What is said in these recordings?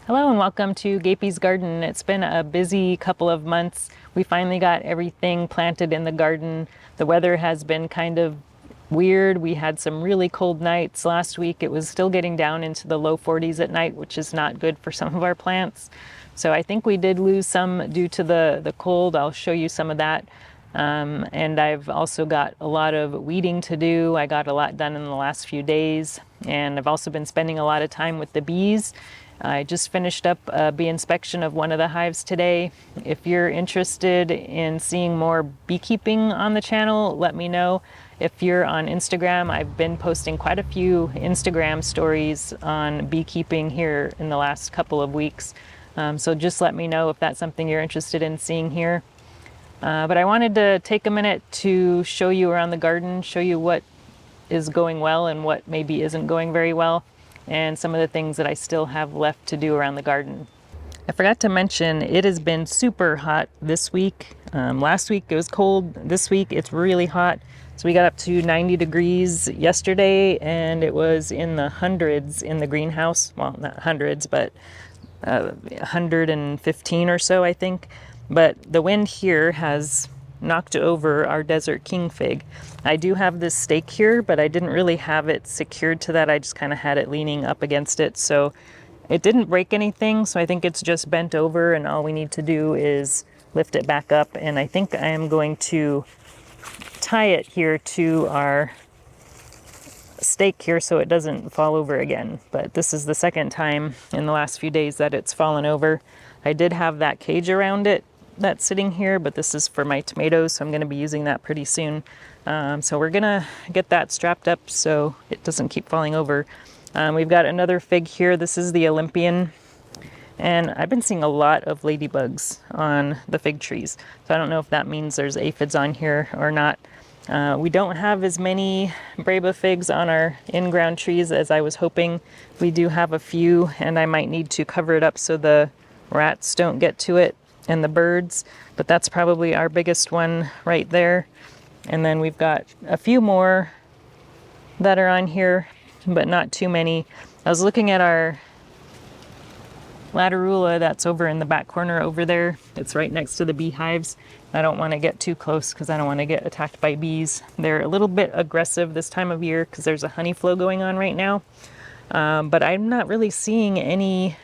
Hello and welcome to Gapeys Garden. It's been a busy couple of months. We finally got everything planted in the garden. The weather has been kind of weird. We had some really cold nights last week. It was still getting down into the low 40s at night, which is not good for some of our plants. So I think we did lose some due to the cold. I'll show you some of that. And I've also got a lot of weeding to do. I got a lot done in the last few days. And I've also been spending a lot of time with the bees. I just finished up a bee inspection of one of the hives today. If you're interested in seeing more beekeeping on the channel, let me know. If you're on Instagram, I've been posting quite a few Instagram stories on beekeeping here in the last couple of weeks. So just let me know if that's something you're interested in seeing here. But I wanted to take a minute to show you around the garden, show you what is going well and what maybe isn't going very well, and some of the things that I still have left to do around the garden. I forgot to mention, it has been super hot this week. Last week it was cold. This week it's really hot. So we got up to 90 degrees yesterday, and it was in the hundreds in the greenhouse. Well, not hundreds, but 115 or so, I think. But the wind here has knocked over our desert king fig. I do have this stake here, but I didn't really have it secured to that. I just kind of had it leaning up against it. So it didn't break anything. So I think it's just bent over, and all we need to do is lift it back up. And I think I am going to tie it here to our stake here so it doesn't fall over again. But this is the second time in the last few days that it's fallen over. I did have that cage around it that's sitting here, but this is for my tomatoes, so I'm going to be using that pretty soon. So we're gonna get that strapped up so it doesn't keep falling over. We've got another fig here. This is the Olympian, and I've been seeing a lot of ladybugs on the fig trees, so I don't know if that means there's aphids on here or not. We don't have as many Braba figs on our in-ground trees as I was hoping. We do have a few, and I might need to cover it up so the rats don't get to it and the birds, but that's probably our biggest one right there. And then we've got a few more that are on here, but not too many. I was looking at our Latarula that's over in the back corner over there. It's right next to the beehives. I don't want to get too close because I don't want to get attacked by bees. They're a little bit aggressive this time of year because there's a honey flow going on right now. But I'm not really seeing any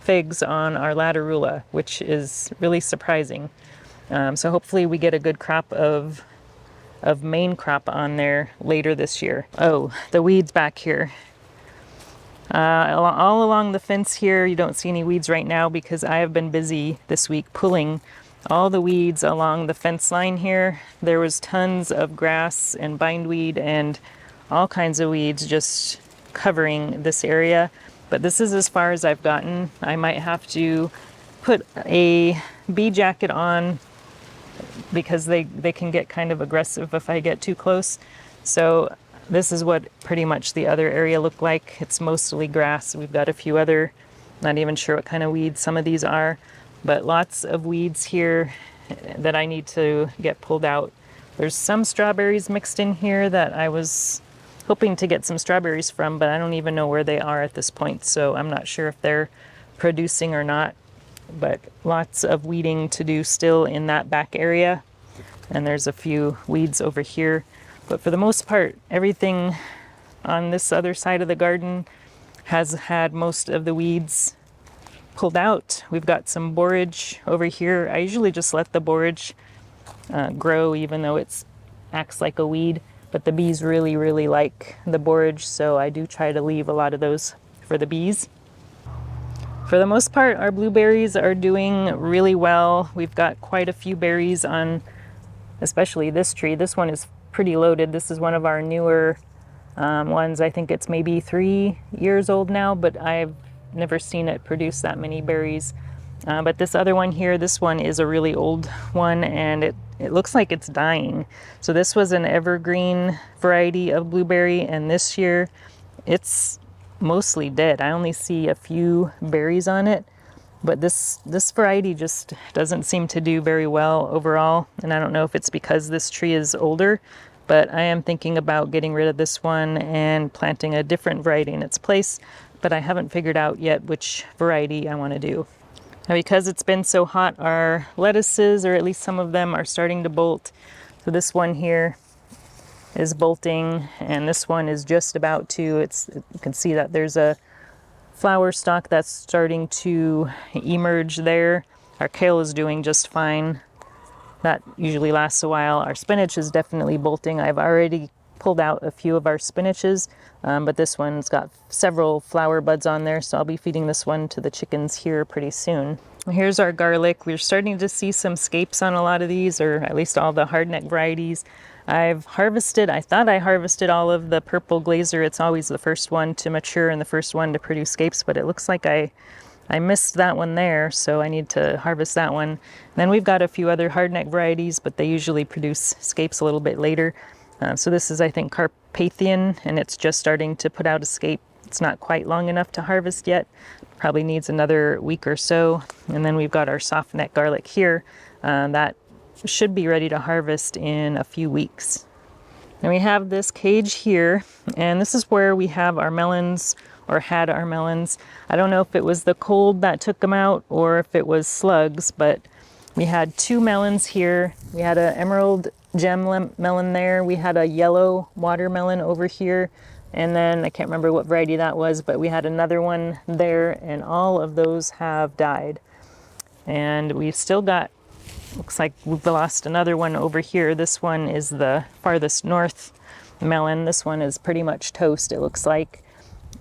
figs on our Latarula, which is really surprising. So hopefully we get a good crop of main crop on there later this year. Oh, the weeds back here. All along the fence here, you don't see any weeds right now because I have been busy this week pulling all the weeds along the fence line here. There was tons of grass and bindweed and all kinds of weeds just covering this area. But this is as far as I've gotten. I might have to put a bee jacket on because they can get kind of aggressive if I get too close. So this is what pretty much the other area looked like. It's mostly grass. We've got a few other, not even sure what kind of weeds some of these are, but lots of weeds here that I need to get pulled out. There's some strawberries mixed in here that I was hoping to get some strawberries from, but I don't even know where they are at this point, so I'm not sure if they're producing or not. But lots of weeding to do still in that back area, and there's a few weeds over here. But for the most part, everything on this other side of the garden has had most of the weeds pulled out. We've got some borage over here. I usually just let the borage grow, even though it acts like a weed. But the bees really, really like the borage, so I do try to leave a lot of those for the bees. For the most part, our blueberries are doing really well. We've got quite a few berries on, especially this tree. This one is pretty loaded. This is one of our newer ones. I think it's maybe 3 years old now, but I've never seen it produce that many berries. But this other one here, this one is a really old one, and it looks like it's dying. So this was an evergreen variety of blueberry, and this year it's mostly dead. I only see a few berries on it, but this variety just doesn't seem to do very well overall. And I don't know if it's because this tree is older, but I am thinking about getting rid of this one and planting a different variety in its place. but I haven't figured out yet which variety I want to do. Now, because it's been so hot, our lettuces, or at least some of them, are starting to bolt. So this one here is bolting, and this one is just about to. You can see that there's a flower stalk that's starting to emerge there. Our kale is doing just fine. That usually lasts a while. Our spinach is definitely bolting. I've already pulled out a few of our spinaches, but this one's got several flower buds on there, so I'll be feeding this one to the chickens here pretty soon. Here's our garlic. We're starting to see some scapes on a lot of these, or at least all the hardneck varieties. I thought I harvested all of the purple glazer. It's always the first one to mature and the first one to produce scapes, but it looks like I missed that one there, so I need to harvest that one. Then we've got a few other hardneck varieties, but they usually produce scapes a little bit later. So this is, I think, Carpathian, and it's just starting to put out a scape. It's not quite long enough to harvest yet. Probably needs another week or so. And then we've got our soft neck garlic here. That should be ready to harvest in a few weeks. And we have this cage here, and this is where we have our melons, or had our melons. I don't know if it was the cold that took them out or if it was slugs, but we had 2 melons here. We had an emerald gem melon there. We had a yellow watermelon over here. And then I can't remember what variety that was, but we had another one there, and all of those have died. And we've still got, looks like we've lost another one over here. This one is the farthest north melon. This one is pretty much toast, it looks like.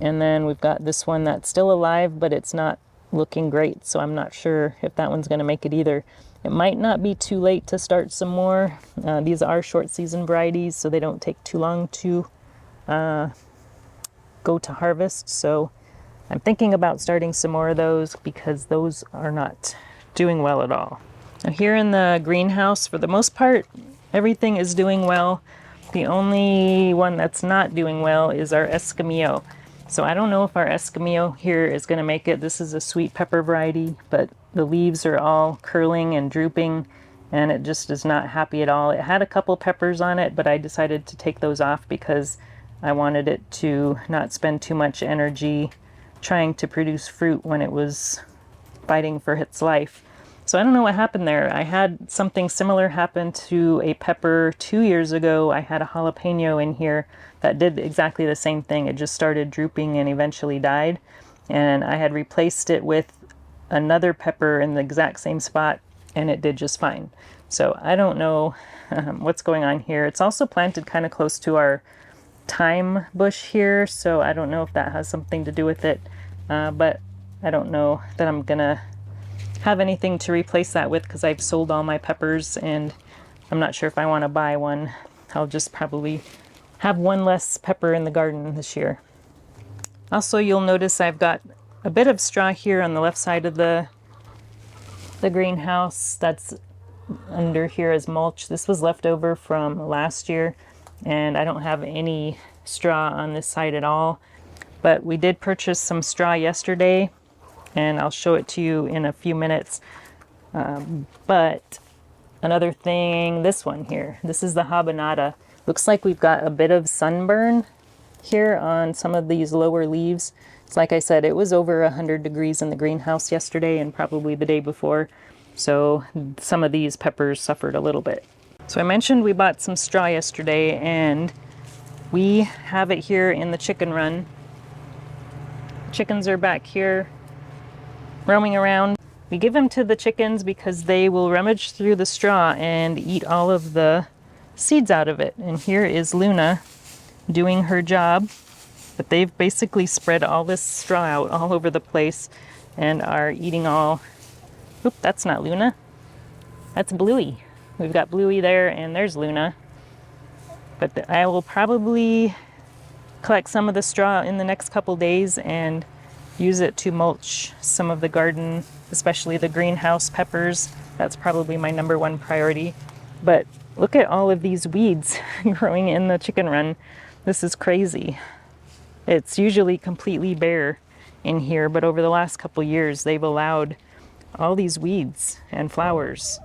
And then we've got this one that's still alive, but it's not looking great, so I'm not sure if that one's going to make it either. It might not be too late to start some more. These are short season varieties, so they don't take too long to go to harvest. So I'm thinking about starting some more of those because those are not doing well at all. Now here in the greenhouse, for the most part, everything is doing well. The only one that's not doing well is our Escamillo. So I don't know if our Escamillo here is going to make it. This is a sweet pepper variety, but the leaves are all curling and drooping, and it just is not happy at all. It had a couple peppers on it, but I decided to take those off because I wanted it to not spend too much energy trying to produce fruit when it was fighting for its life. So I don't know what happened there. I had something similar happen to a pepper 2 years ago. I had a jalapeno in here that did exactly the same thing. It just started drooping and eventually died. And I had replaced it with another pepper in the exact same spot, and it did just fine. So I don't know what's going on here. It's also planted kind of close to our thyme bush here, so I don't know if that has something to do with it. But I don't know that I'm gonna have anything to replace that with because I've sold all my peppers, and I'm not sure if I want to buy one. I'll just probably have one less pepper in the garden this year. Also, you'll notice I've got a bit of straw here on the left side of the greenhouse that's under here as mulch. This was left over from last year, and I don't have any straw on this side at all. But we did purchase some straw yesterday, and I'll show it to you in a few minutes. But another thing, this one here, this is the habanada. Looks like we've got a bit of sunburn here on some of these lower leaves. It's like I said, it was over 100 degrees in the greenhouse yesterday and probably the day before. So some of these peppers suffered a little bit. So I mentioned we bought some straw yesterday, and we have it here in the chicken run. Chickens are back here roaming around. We give them to the chickens because they will rummage through the straw and eat all of the seeds out of it. And here is Luna doing her job, but they've basically spread all this straw out all over the place and are eating all. Oop, that's not Luna. That's Bluey. We've got Bluey there, and there's Luna. But I will probably collect some of the straw in the next couple days and use it to mulch some of the garden, especially the greenhouse peppers. That's probably my #1 priority. But look at all of these weeds growing in the chicken run. This is crazy. It's usually completely bare in here, but over the last couple years, they've allowed all these weeds and flowers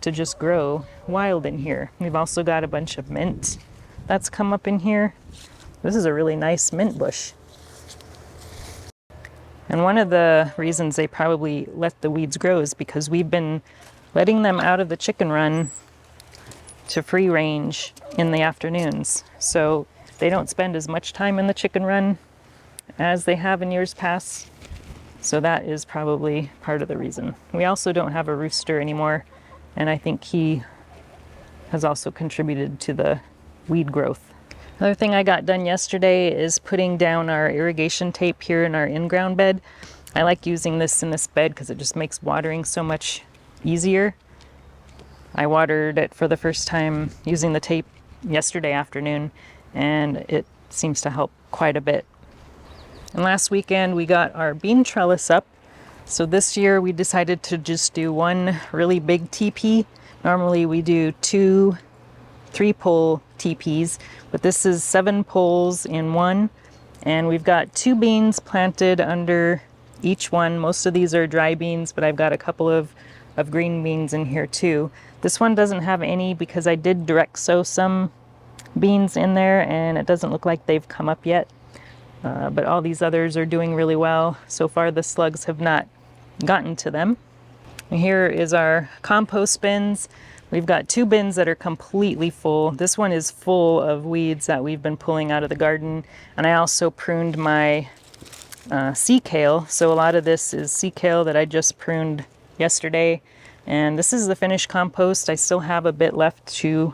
to just grow wild in here. We've also got a bunch of mint that's come up in here. This is a really nice mint bush. And one of the reasons they probably let the weeds grow is because we've been letting them out of the chicken run to free range in the afternoons. So they don't spend as much time in the chicken run as they have in years past. So that is probably part of the reason. We also don't have a rooster anymore, and I think he has also contributed to the weed growth. Another thing I got done yesterday is putting down our irrigation tape here in our in-ground bed. I like using this in this bed because it just makes watering so much easier. I watered it for the first time using the tape yesterday afternoon, and it seems to help quite a bit. And last weekend we got our bean trellis up. So this year we decided to just do one really big TP. Normally we do 2 3-pole TPs, but this is 7 poles in one. And we've got 2 beans planted under each one. Most of these are dry beans, but I've got a couple of green beans in here too. This one doesn't have any because I did direct sow some beans in there and it doesn't look like they've come up yet. But all these others are doing really well. So far the slugs have not gotten to them. And here is our compost bins. We've got 2 bins that are completely full. This one is full of weeds that we've been pulling out of the garden. And I also pruned my sea kale. So a lot of this is sea kale that I just pruned yesterday. And this is the finished compost. I still have a bit left to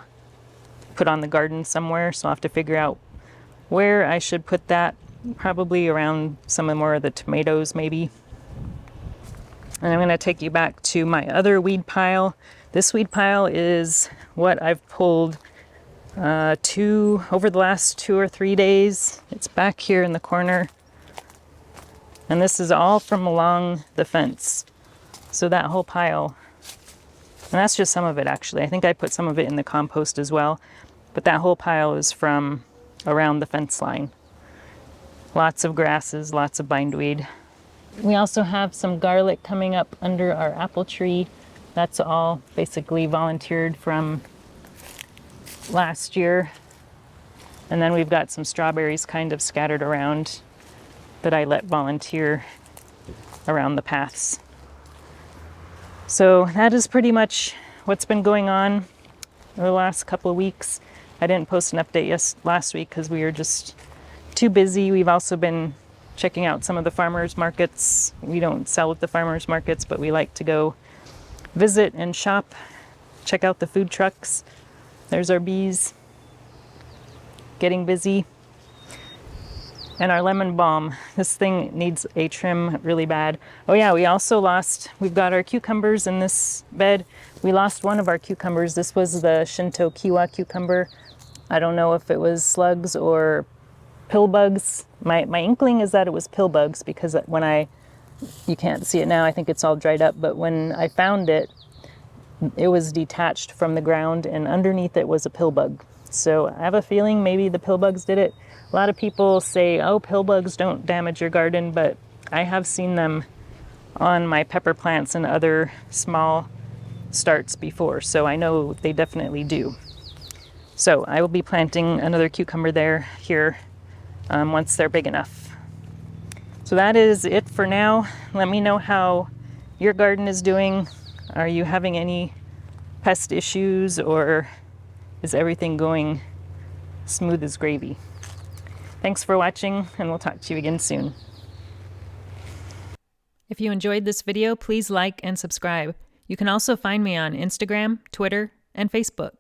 put on the garden somewhere. So I'll have to figure out where I should put that. Probably around some more of the tomatoes maybe. And I'm going to take you back to my other weed pile. This weed pile is what I've pulled over the last 2 or 3 days. It's back here in the corner. And this is all from along the fence. So that whole pile, and that's just some of it actually. I think I put some of it in the compost as well. But that whole pile is from around the fence line. Lots of grasses, lots of bindweed. We also have some garlic coming up under our apple tree. That's all basically volunteered from last year. And then we've got some strawberries kind of scattered around that I let volunteer around the paths. So that is pretty much what's been going on over the last couple of weeks. I didn't post an update last week because we were just too busy. We've also been checking out some of the farmers markets. We don't sell at the farmers markets, but we like to go visit and shop, check out the food trucks. There's our bees getting busy. And our lemon balm. This thing needs a trim really bad. Oh yeah, we've got our cucumbers in this bed. We lost one of our cucumbers. This was the Shinto Kiwa cucumber. I don't know if it was slugs or pill bugs. My inkling is that it was pill bugs because you can't see it now, I think it's all dried up, but when I found it, it was detached from the ground and underneath it was a pill bug. So I have a feeling maybe the pill bugs did it. A lot of people say, oh, pill bugs don't damage your garden, but I have seen them on my pepper plants and other small starts before, so I know they definitely do. So I will be planting another cucumber here once they're big enough. So that is it for now. Let me know how your garden is doing. Are you having any pest issues, or is everything going smooth as gravy? Thanks for watching, and we'll talk to you again soon. If you enjoyed this video, please like and subscribe. You can also find me on Instagram, Twitter, and Facebook.